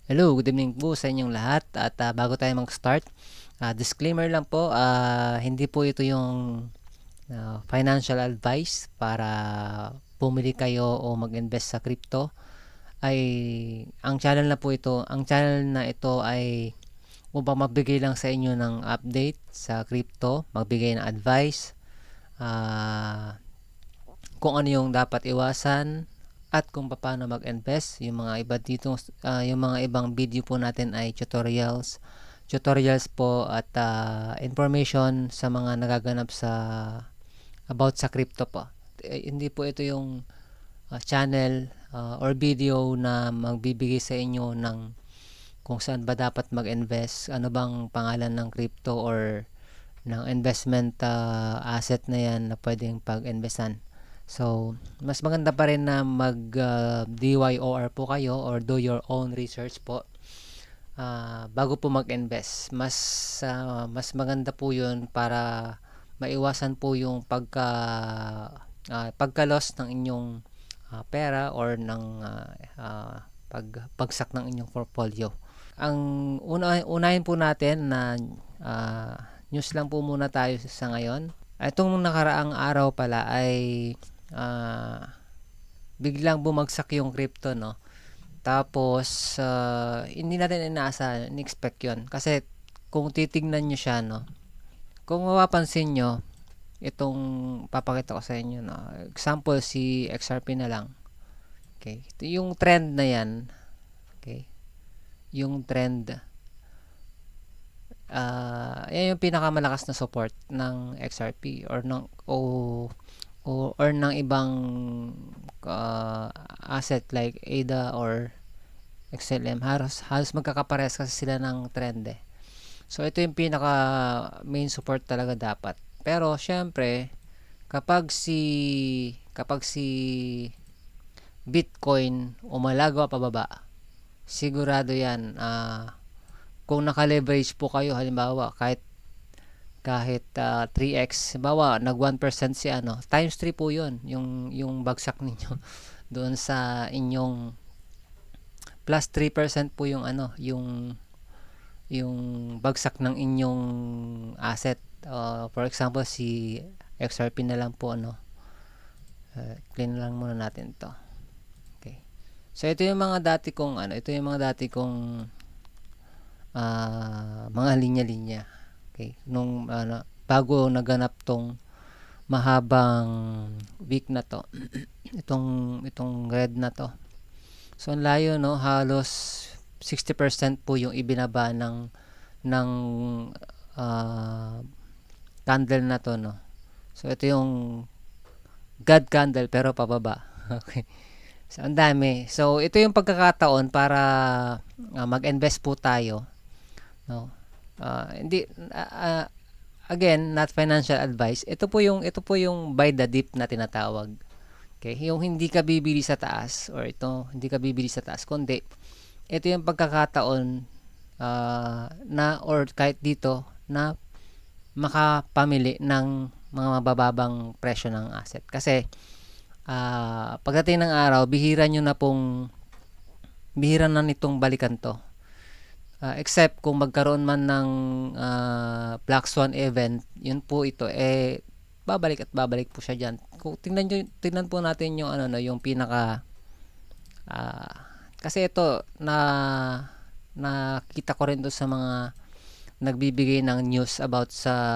Hello, good evening po sa inyong lahat at bago tayo mag-start, disclaimer lang po, hindi po ito yung financial advice para pumili kayo o mag-invest sa crypto. Ay ang channel na ito ay upang magbigay lang sa inyo ng update sa crypto, magbigay ng advice, ah, kung ano yung dapat iwasan at kung paano mag-invest. Yung mga ibang video po natin ay tutorials po at information sa mga nagaganap about sa crypto po. Hindi po ito yung channel or video na magbibigay sa inyo ng kung saan ba dapat mag-invest, ano bang pangalan ng crypto or ng investment asset na yan na pwedeng pag-investan. So, mas maganda pa rin na mag DYOR po kayo or do your own research po bago po mag-invest. Mas maganda po 'yun para maiwasan po yung pagka-loss ng inyong pera or ng pagbagsak ng inyong portfolio. Ang unahin po natin na news lang po muna tayo sa ngayon. Itong nakaraang araw pala ay biglang bumagsak yung crypto, no? Tapos hindi natin inaasahan, in-expect 'yon. Kasi kung titignan niyo siya, no? Kung mapapansin niyo, itong papakita ko sa inyo, no? Example si XRP na lang. Okay? Ito yung trend na 'yan. Okay? Yung trend yan yung pinakamalakas na support ng XRP or ng ibang asset like ADA or XLM. Halos magkakapares kasi sila ng trend eh. So ito yung pinaka main support talaga dapat. Pero syempre kapag si Bitcoin umalagwa pababa, sigurado yan kung naka-leverage po kayo, halimbawa kahit 3x, halimbawa nag 1% si times 3 po 'yon, yung bagsak ninyo doon sa inyong plus 3% po yung yung bagsak ng inyong asset. For example, si XRP na lang po clean lang muna natin 'to. Okay. So ito yung mga dati kong mga linya-linya. Okay, nung bago naganap tong mahabang week na to. itong red na to. So ang layo, no, halos 60% po yung ibinaba ng candle na to, no. So ito yung God candle pero pababa. Okay. So ang dami. So ito yung pagkakataon para mag-invest po tayo, no. Hindi again, not financial advice. Ito po yung buy the dip na tinatawag. Okay, yung hindi ka bibili sa taas or ito, hindi ka bibili sa taas kundi ito yung pagkakataon na or kahit dito na makapamili ng mga mabababang presyo ng asset. Kasi pagdating ng araw, bihira na nitong balikan to. Except kung magkaroon man ng Black Swan event, yun po ito babalik at babalik po siya diyan. Kung tingnan po natin yung yung pinaka kasi ito nakita ko rin doon sa mga nagbibigay ng news about sa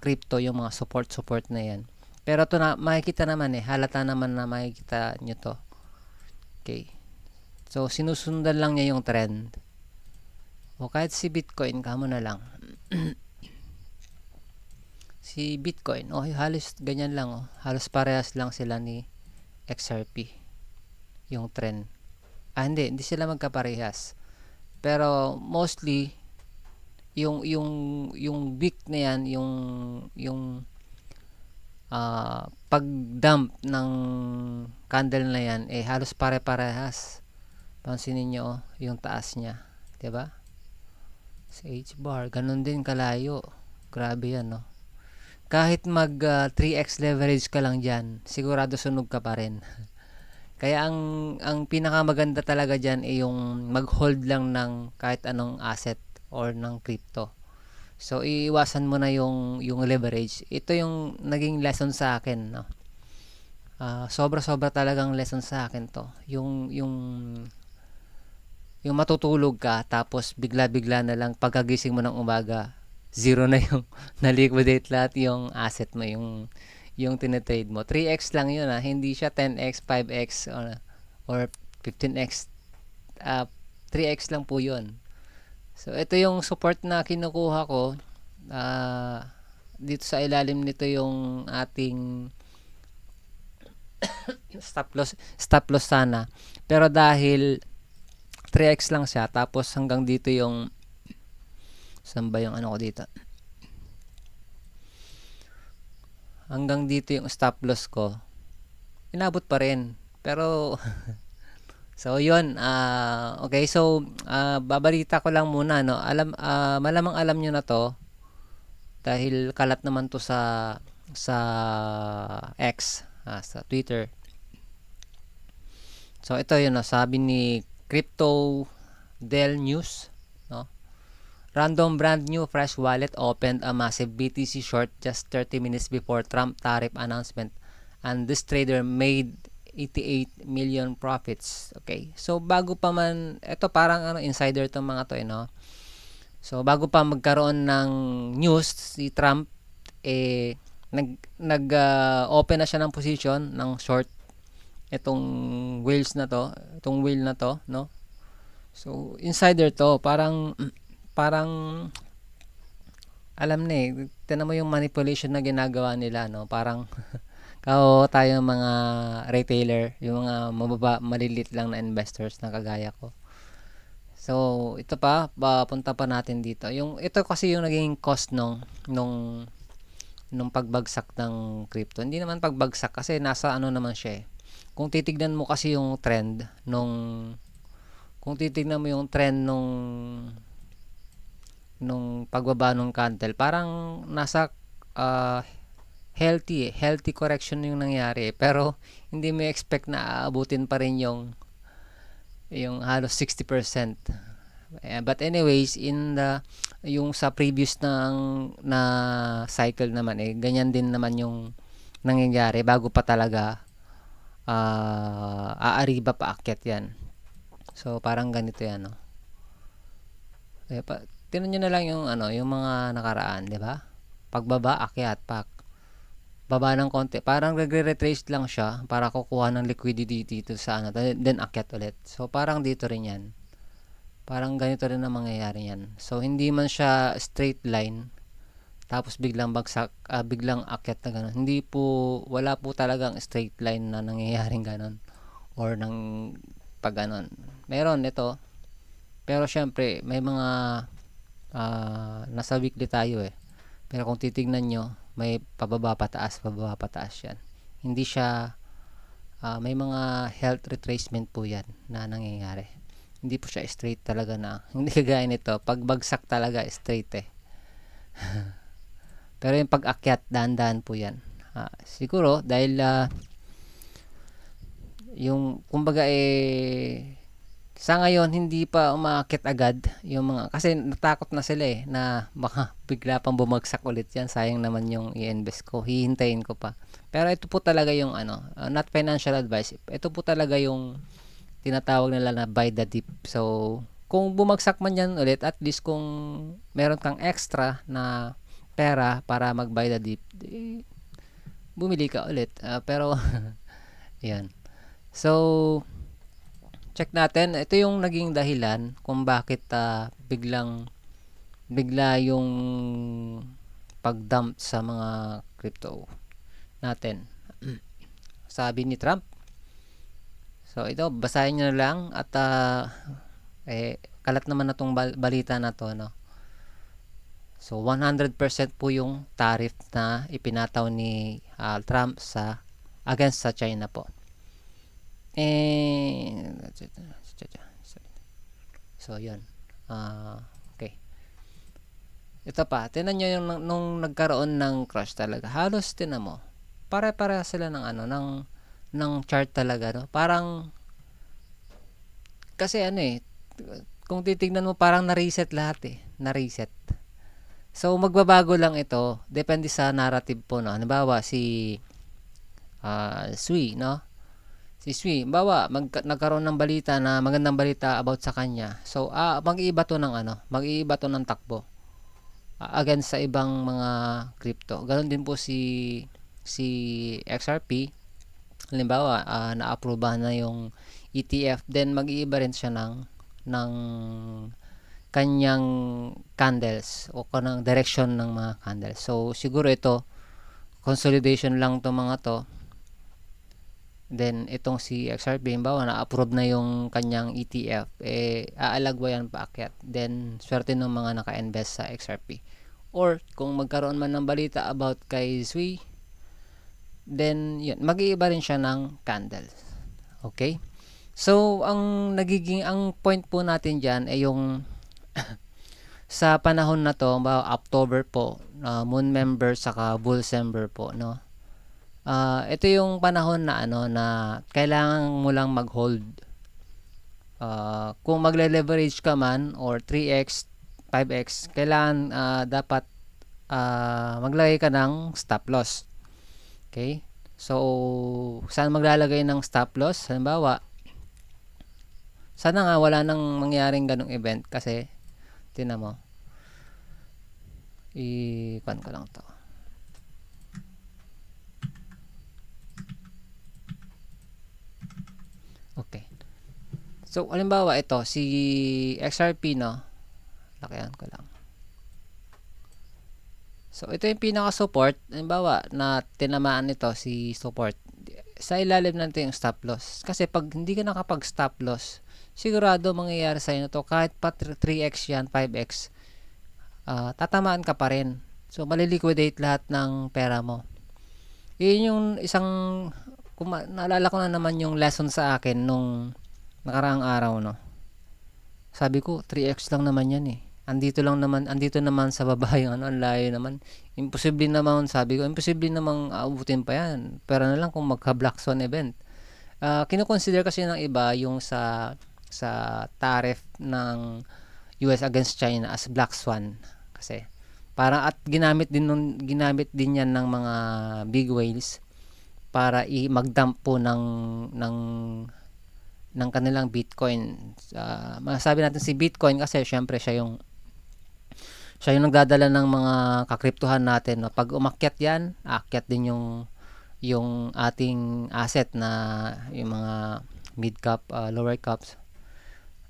crypto, yung mga support na yan. Pero ito na makikita naman halata naman na makikita nyo to. Okay. So, sinusundan lang niya yung trend. O kahit si Bitcoin, kamo na lang. Si Bitcoin, halos ganyan lang. Halos parehas lang sila ni XRP. Yung trend. Hindi sila magkaparehas. Pero, mostly, yung week na yan, yung pag-dump ng candle na yan, halos pare-parehas. Pansinin nyo yung taas niya, 'di ba? Sa H-bar, ganun din kalayo. Grabe 'yan, no. Kahit mag 3x leverage ka lang diyan, sigurado sunog ka pa rin. Kaya ang pinakamaganda talaga diyan ay yung mag-hold lang ng kahit anong asset or ng crypto. So iiwasan mo na yung leverage. Ito yung naging lesson sa akin, no. Sobra-sobra talagang lesson sa akin 'to. Yung matutulog ka tapos bigla-bigla na lang pagkagising mo ng umaga, zero na yung na-liquidate lahat yung asset mo, yung tine-trade mo. 3x lang yun, hindi siya 10x, 5x or 15x. 3x lang po yun. So ito yung support na kinukuha ko. Dito sa ilalim nito yung ating stop loss sana. Pero dahil 3x lang siya, tapos hanggang dito yung, saan ba yung ano ko dito? Hanggang dito yung stop loss ko. Inabot pa rin. Pero so yun, okay, so babalita ko lang muna, no. Malamang alam niyo na to dahil kalat naman to sa X, sa Twitter. So ito yun, no, sabi ni Crypto Del News, no. Random brand new fresh wallet opened a massive BTC short just 30 minutes before Trump tariff announcement, and this trader made 88 million profits. Okay. So bago pa man, ito parang insider tong mga to, no. So bago pa magkaroon ng news si Trump, open na siya ng position ng short itong whale na to, no. So insider to, parang alam na tinan mo yung manipulation na ginagawa nila, no. Parang tayo mga retailer, yung mga malilit lang na investors na kagaya ko. So ito papunta pa natin dito. Ito kasi yung naging cost nung pagbagsak ng crypto. Hindi naman pagbagsak kasi nasa naman siya. Kung titignan mo kasi yung trend nung pagbaba ng candle, parang nasa healthy correction yung nangyari, pero hindi mo expect na aabutin pa rin yung halos 60%. But anyways, yung sa previous na cycle naman, ganyan din naman yung nangyayari bago pa talaga aariba pa akyat yan. So parang ganito yan, no. Tingnan nyo na lang yung mga nakaraan, di ba? Pagbaba, akyat, baba ng konti, parang nagre-retrace lang siya para kukuha ng liquidity dito sa then akyat ulit. So parang dito rin yan, parang ganito rin ang mangyayari yan. So hindi man siya straight line tapos biglang bagsak, biglang akyat na gano'n. Wala po talagang straight line na nangyayaring gano'n or pag gano'n. Meron ito, pero syempre may mga nasa weekly tayo pero kung titignan nyo, may pababa pataas yan. Hindi siya may mga health retracement po yan na nangyayari. Hindi po siya straight talaga na, hindi kagaya nito pagbagsak talaga straight pero yung pag-akyat, dahan-dahan po yan. Siguro dahil yung kumbaga sa ngayon hindi pa umaakyat agad yung mga, kasi natakot na sila na baka bigla pang bumagsak ulit yan, sayang naman yung i-invest ko, hihintayin ko pa. Pero ito po talaga yung not financial advice, ito po talaga yung tinatawag nila na buy the dip. So kung bumagsak man yan ulit, at least kung meron kang extra na pera para mag-buy the dip, bumili ka ulit. Pero yan. So check natin, ito yung naging dahilan kung bakit bigla yung pag-dump sa mga crypto natin. Sabi ni Trump. So ito, basahin nyo na lang at kalat naman na tong balita na to, no. So 100% po yung tariff na ipinataw ni Trump against sa China po. So yun. Okay. Ito pa, tinan nyo yung nung nagkaroon ng crash talaga. Halos tinan mo, pare-pareha sila ng chart talaga, no? Parang kasi ano eh, kung titignan mo parang na-reset lahat eh, na-reset. So magbabago lang ito, depende sa narrative po, no. Halimbawa si Sui, no? Si Sui, bawa nagkaroon ng balita na magandang balita about sa kanya. So mag-iiba to ng mag-iiba to ng takbo against sa ibang mga crypto. Ganon din po si XRP. Halimbawa, na-approve na yung ETF, then mag-iiba rin siya ng kanyang candles o kanang direction ng mga candles. So siguro ito consolidation lang to mga to. Then itong si XRP, halimbawa na-approve na yung kanyang ETF, aalagwa yan paakyat. Then swerte ng mga naka-invest sa XRP. Or kung magkaroon man ng balita about kay Sui, then yun, mag-iiba rin siya ng candle. Okay? So ang point po natin diyan ay yung sa panahon na to, October po, moon member saka Bullsember po, no. Ito yung panahon na na kailangan mo lang mag-hold. Kung magle-leverage ka man or 3x, 5x, kailangan dapat maglagay ka ng stop loss. Okay? So, saan maglalagay ng stop loss? Halimbawa, sana nga wala nang mangyaring ganong event kasi tinan mo. I-pan ko lang to. Okay. So, halimbawa ito, si XRP, no? Lakayan ko lang. So, ito yung pinaka-support. Halimbawa, na tinamaan nito si support. Sa ilalim natin yung stop loss. Kasi pag hindi ka nakapag-stop loss, sigurado mangyayari sa'yo na to. Kahit pa 3x yan, 5x, tatamaan ka pa rin. So, maliliquidate lahat ng pera mo. Yun yung isang, naalala ko na naman yung lesson sa akin nung nakaraang araw, no. Sabi ko, 3x lang naman yan eh. Andito naman sa baba yung ang layo naman. Imposible naman, sabi ko, imposible namang aabutin pa yan. Pero na lang kung magka-black swan event. Kino-consider kasi ng iba yung sa tariff ng US against China as black swan kasi para at ginamit din yan ng mga big whales para magdump po ng kanilang Bitcoin. Masasabi natin si Bitcoin kasi syempre siya yung nagdadala ng mga kakriptohan natin, no? Pag umakyat yan, aakyat din yung ating asset na yung mga mid cap, lower caps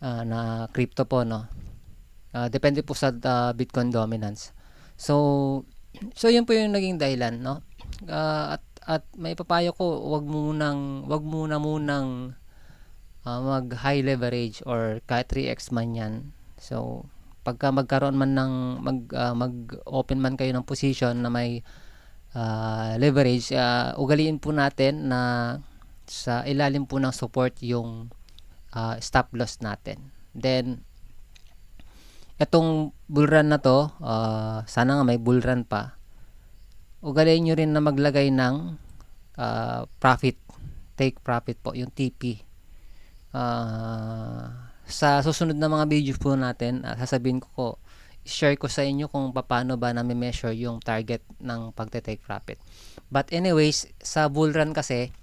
na crypto po, no. Depende po sa Bitcoin dominance. So yun po yung naging dahilan, no. At may papayo ko, wag muna munang mag high leverage or kahit 3x man yan. So pagka magkaroon man ng mag-open man kayo ng position na may leverage, ugaliin po natin na sa ilalim po ng support yung stop loss natin. Then itong bull run na to, sana nga may bull run pa, ugaliin nyo rin na maglagay ng profit, take profit po, yung TP. Sa susunod na mga video po natin, sasabihin ko, share ko sa inyo kung paano ba namin measure yung target ng pagte-take profit. But anyways, sa bull run kasi,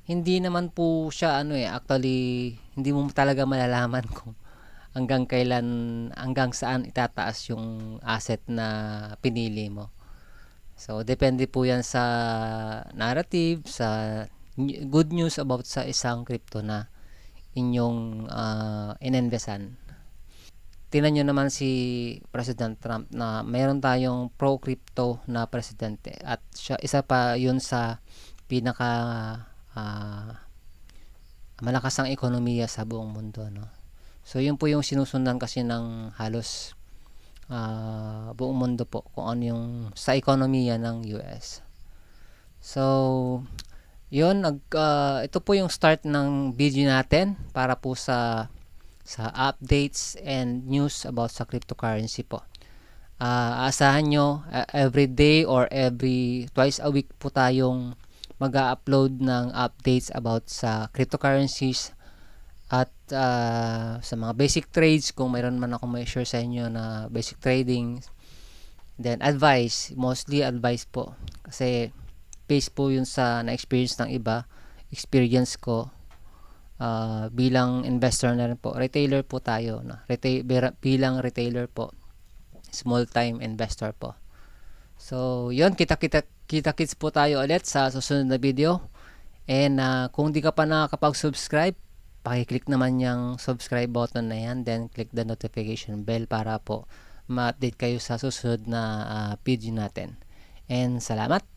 hindi naman po siya actually, hindi mo talaga malalaman kung hanggang saan itataas yung asset na pinili mo. So, depende po yan sa narrative, sa good news about sa isang crypto na inyong ininvestan. Tingnan nyo naman si President Trump na mayroon tayong pro-crypto na presidente at siya, isa pa yun sa pinaka malakas ang ekonomiya sa buong mundo, no? So yun po yung sinusundan kasi ng halos buong mundo po kung ano yung sa ekonomiya ng US. So yun, ito po yung start ng video natin para po sa updates and news about sa cryptocurrency po. Asahan nyo every day or twice a week po tayong mag-upload ng updates about sa cryptocurrencies at sa mga basic trades, kung mayroon man ako may share sa inyo na basic trading. Then advice, mostly advice po, kasi based po yun sa na-experience ng iba, experience ko bilang investor na rin po, retailer po tayo, no? Bilang retailer po, small time investor po. So yun, kita-kits po tayo ulit sa susunod na video. And kung di ka pa nakakapag-subscribe, pakiclick naman yung subscribe button na yan, then click the notification bell para po ma-update kayo sa susunod na video natin. And salamat!